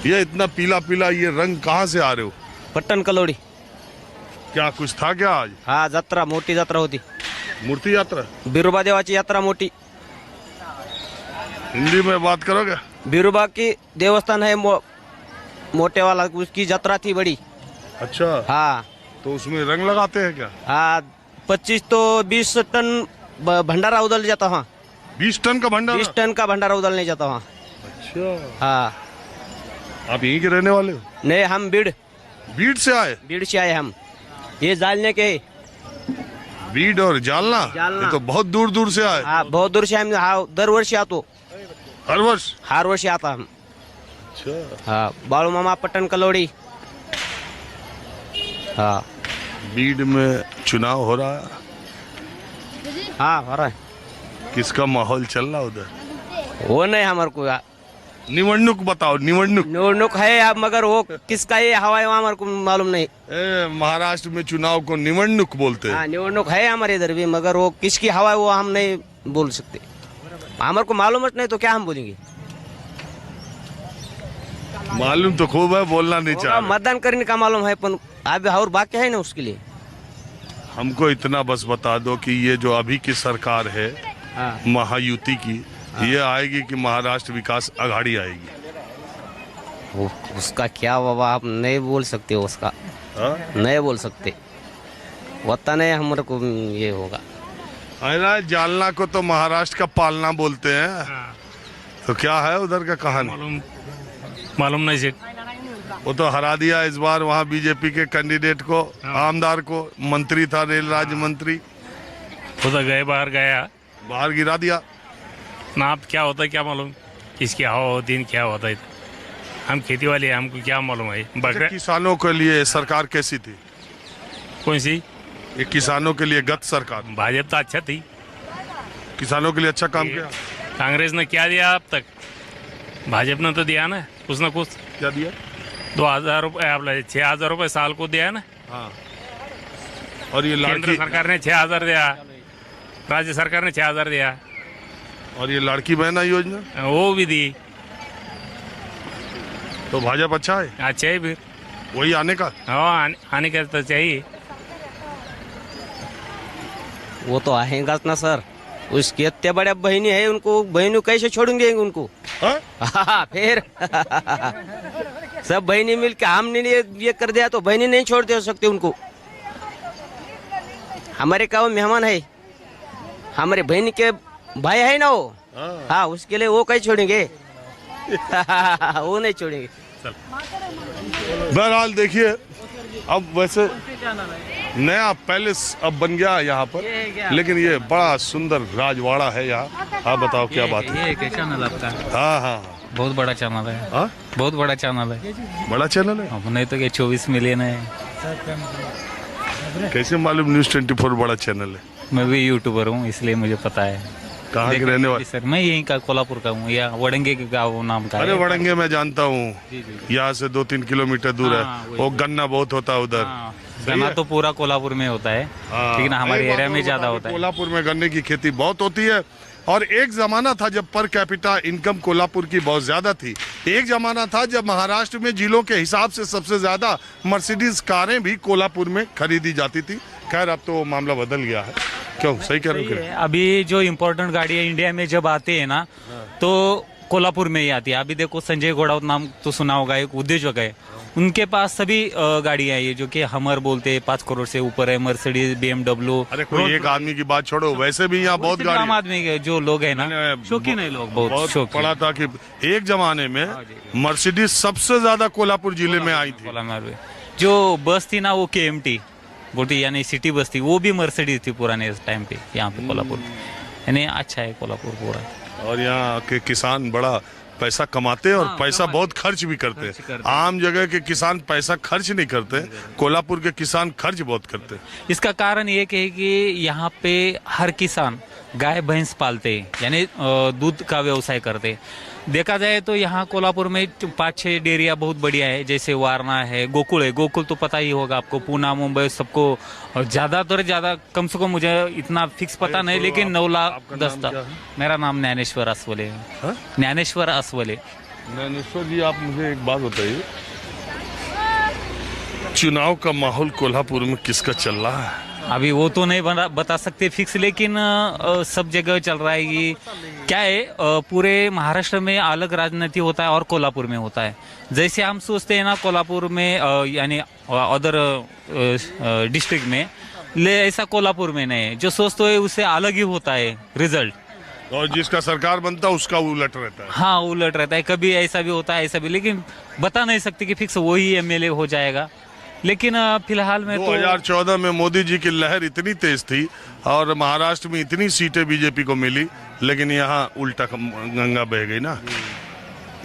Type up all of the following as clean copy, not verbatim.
ये इतना पीला पीला ये रंग कहाँ से आ रहे हो? पट्टन कलोडी। क्या कुछ था क्या आज? हा, जत्रा, मोठी जत्रा होती। मूर्ति यात्रा? बिरुबा देवाची यात्रा मोठी। हिंदी में बात करोगे? बिरुबा की देवस्थान है, मोटे वाला, उसकी जत्रा थी बड़ी। अच्छा, हाँ तो उसमें रंग लगाते हैं क्या? हाँ, 25 तो 20 टन भंडारा उदल जाता वहाँ। 20 टन का भंडारा? 20 टन का भंडारा उदलने जाता वहाँ। अच्छा, हाँ। आप यहीं के रहने वाले हो? नहीं, हम बीड़ से आए? बीड़ से आए हम। ये जालने के। बीड़ और जालना? जालना। ये तो बहुत दूर दूर से आए। हाँ, बहुत दूर से हम। हाँ, दर वर्षी आतो। हर वर्षी आता हम। अच्छा, हाँ, बालू मामा पट्टन कलोड़ी। हाँ बीड़ में चुनाव हो रहा है? हाँ, हो रहा है। किसका माहौल चल रहा उधर? वो नहीं हमारे को। निवडणूक बताओ, निवडणूक। निवडणूक है अब, मगर वो किसका ये हवा है वो हमारे को मालूम नहीं। महाराष्ट्र में चुनाव को निवडणूक बोलते हैं। हाँ, निवडणूक है हमारे इधर भी, मगर वो किसकी हवा है वो हम नहीं बोल सकते। हमारे को मालूम नहीं तो क्या हम बोलेंगे। मालूम तो खूब है, बोलना नहीं होगा, चाहिए। मतदान करने का मालूम है, पर अभी और बाकी है ना उसके लिए। हमको इतना बस बता दो कि ये जो अभी की सरकार है, हाँ। महायुति की, ये आएगी कि महाराष्ट्र विकास अघाड़ी आएगी? उसका क्या बाबा आप नहीं बोल सकते उसका। हाँ? नहीं बोल सकते, पता नहीं हमारे को ये होगा। अरे जालना को तो महाराष्ट्र का पालना बोलते हैं। तो क्या है उधर का कहानी? मालूम नहीं जी। वो तो हरा दिया इस बार वहाँ बीजेपी के कैंडिडेट को, आमदार को। मंत्री था, रेल राज्य मंत्री। वो तो गए, बाहर गया, बाहर गिरा दिया ना। आप क्या होता है क्या मालूम, किसकी हवा होती है, क्या होता है। हम खेती वाले हैं, हमको क्या मालूम है। बकरे किसानों के लिए सरकार कैसी थी? कौन सी? ये किसानों के लिए गत सरकार भाजपा तो अच्छा थी, किसानों के लिए अच्छा काम किया। कांग्रेस ने क्या दिया अब तक? भाजपा ने तो दिया ना कुछ ना कुछ। क्या दिया? 2000 रुपये, आप 6000 रुपये साल को दिया ना। हाँ। और ये केंद्र लड़की, सरकार ने 6000 दिया, राज्य सरकार ने 6000 दिया। और ये लड़की बहना योजना वो भी दी। तो भाजपा अच्छा है, अच्छा है फिर। वही आने का। हाँ, आने का तो चाहिए। वो तो आएगा ना सर, उसके इतने बड़े बहनी है, उनको बहनों कैसे छोड़ेंगे उनको? हाँ? हाँ, फिर सब बहनी मिलकर हमने ये कर दिया तो बहनी नहीं छोड़ दे सकते उनको। हमारे गाँव मेहमान है, हमारे बहन के भाई है ना वो। हाँ, उसके लिए वो कैसे छोड़ेंगे? वो नहीं छोड़ेंगे। बहरहाल देखिए, अब वैसे नया पैलेस अब बन गया यहाँ पर, लेकिन ये बड़ा सुंदर राजवाड़ा है यहाँ। आप बताओ क्या बात है? ये क्या चैनल आपका? हाँ हाँ, बहुत बड़ा चैनल है। हाँ, बहुत बड़ा चैनल है। बड़ा चैनल है। अब नहीं तो क्या 24 मिलियन है। कैसे मालूम न्यूज़ 24 बड़ा चैनल है? मैं भी यूट्यूबर हूँ, इसलिए मुझे पता है। कहाँ के रहने वाले? सर, मैं यहीं का कोल्हापुर का हूँ, या वड़ंगे के गाँव नाम का। अरे वड़ंगे मैं जानता हूँ, यहाँ से 2-3 किलोमीटर दूर है। हाँ, वो गन्ना बहुत होता है उधर। गन्ना तो पूरा कोल्हापुर में होता है, लेकिन हमारे एरिया में ज्यादा होता है। कोल्हापुर में गन्ने की खेती बहुत होती है। और एक जमाना था जब पर कैपिटा इनकम कोल्हापुर की बहुत ज्यादा थी। एक जमाना था जब महाराष्ट्र में जिलों के हिसाब से सबसे ज्यादा मर्सिडीज कारें भी कोल्हापुर में खरीदी जाती थी। खैर अब तो मामला बदल गया है। क्यों, सही कह रहे हो? अभी जो इम्पोर्टेंट गाड़ियाँ इंडिया में जब आती है ना, तो कोल्हापुर में ही आती है। अभी देखो, संजय घोड़ावत नाम तो सुना होगा, एक उद्योजक है, उनके पास सभी गाड़ियां हैं, जो कि हमर बोलते हैं, 5 करोड़ से ऊपर है, मर्सिडीज, BMW। अरे कोई एक आदमी की बात छोड़ो, वैसे भी यहाँ बहुत गाड़ी। आम आदमी के जो लोग हैं ना, शौकीन है लोग, बहुत शौकीन। पढ़ा था कि एक जमाने में मर्सिडीज सबसे ज्यादा कोल्हापुर जिले में आई थी। जो बस थी ना, वो KMT बोलती, यानी सिटी बस थी, वो भी मर्सिडीज थी पुराने टाइम पे यहाँ पे कोल्हापुर। यानी अच्छा है कोल्हापुर पूरा। और यहाँ के किसान बड़ा पैसा कमाते हैं और पैसा बहुत खर्च भी करते हैं। आम जगह के किसान पैसा खर्च नहीं करते, कोल्हापुर के किसान खर्च बहुत करते हैं। इसका कारण ये है कि यहाँ पे हर किसान गाय भैंस पालते हैं, यानी दूध का व्यवसाय करते हैं। देखा जाए तो यहाँ कोल्हापुर में 5-6 डेयरिया बहुत बढ़िया है, जैसे वारणा है, गोकुल है। गोकुल तो पता ही होगा आपको, पूना, मुंबई, सबको ज्यादा तो ज्यादा, कम से कम मुझे इतना फिक्स पता नहीं, लेकिन 9 लाख 10 था। मेरा नाम ज्ञानेश्वर असवले है। ज्ञानेश्वर असवले। ज्ञानेश्वर जी, आप मुझे एक बात बताइए, चुनाव का माहौल कोल्हापुर में किसका चल रहा है? अभी वो तो नहीं बता सकते फिक्स, लेकिन सब जगह चल रहा है कि क्या है, पूरे महाराष्ट्र में अलग राजनीति होता है और कोल्हापुर में होता है। जैसे हम सोचते हैं ना कोल्हापुर में यानी अदर डिस्ट्रिक्ट में, ले ऐसा कोल्हापुर में नहीं है। जो सोचते हैं उससे अलग ही होता है रिजल्ट, और जिसका सरकार बनता है उसका उलट रहता है। हाँ उलट रहता है, कभी ऐसा भी होता है ऐसा भी, लेकिन बता नहीं सकते कि फिक्स वही एमएलए हो जाएगा। लेकिन फिलहाल में 2014 में मोदी जी की लहर इतनी तेज थी और महाराष्ट्र में इतनी सीटें बीजेपी को मिली, लेकिन यहाँ उल्टा गंगा बह गई ना।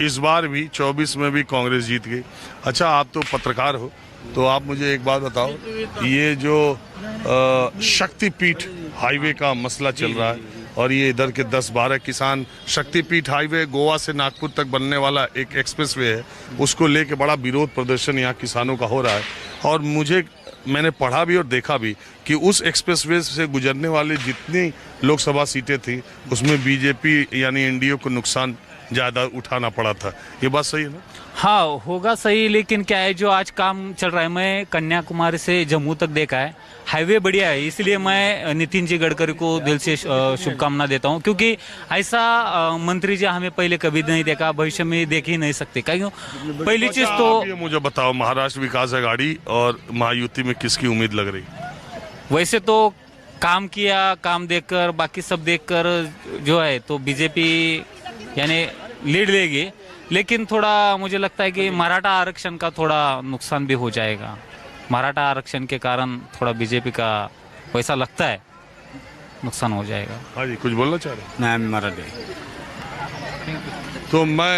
इस बार भी 24 में भी कांग्रेस जीत गई। अच्छा, आप तो पत्रकार हो, तो आप मुझे एक बात बताओ, ये जो शक्तिपीठ हाईवे का मसला चल रहा है और ये इधर के 10-12 किसान, शक्तिपीठ हाईवे गोवा से नागपुर तक बनने वाला एक एक्सप्रेसवे है, उसको लेके बड़ा विरोध प्रदर्शन यहाँ किसानों का हो रहा है। और मैंने पढ़ा भी और देखा भी कि उस एक्सप्रेसवे से गुजरने वाली जितनी लोकसभा सीटें थी उसमें बीजेपी यानी एनडीए को नुकसान ज़्यादा उठाना पड़ा था। ये बात सही है ना? हाँ होगा सही, लेकिन क्या है जो आज काम चल रहा है, मैं कन्याकुमारी से जम्मू तक देखा है, हाईवे बढ़िया है, इसलिए मैं नितिन जी गडकरी को दिल से शुभकामना देता हूँ, क्योंकि ऐसा मंत्री जी हमें पहले कभी नहीं देखा, भविष्य में देख ही नहीं सकते। क्यों? पहली चीज तो ये मुझे बताओ, महाराष्ट्र विकास आघाड़ी और महायुति में किसकी उम्मीद लग रही? वैसे तो काम किया, काम देखकर, बाकी सब देखकर जो है तो बीजेपी यानी लीड लेगी, लेकिन थोड़ा मुझे लगता है कि मराठा आरक्षण का थोड़ा नुकसान भी हो जाएगा। मराठा आरक्षण के कारण थोड़ा बीजेपी का वैसा लगता है नुकसान हो जाएगा। हाँ जी, कुछ बोलना चाह रहे? नाही मराठी तो मैं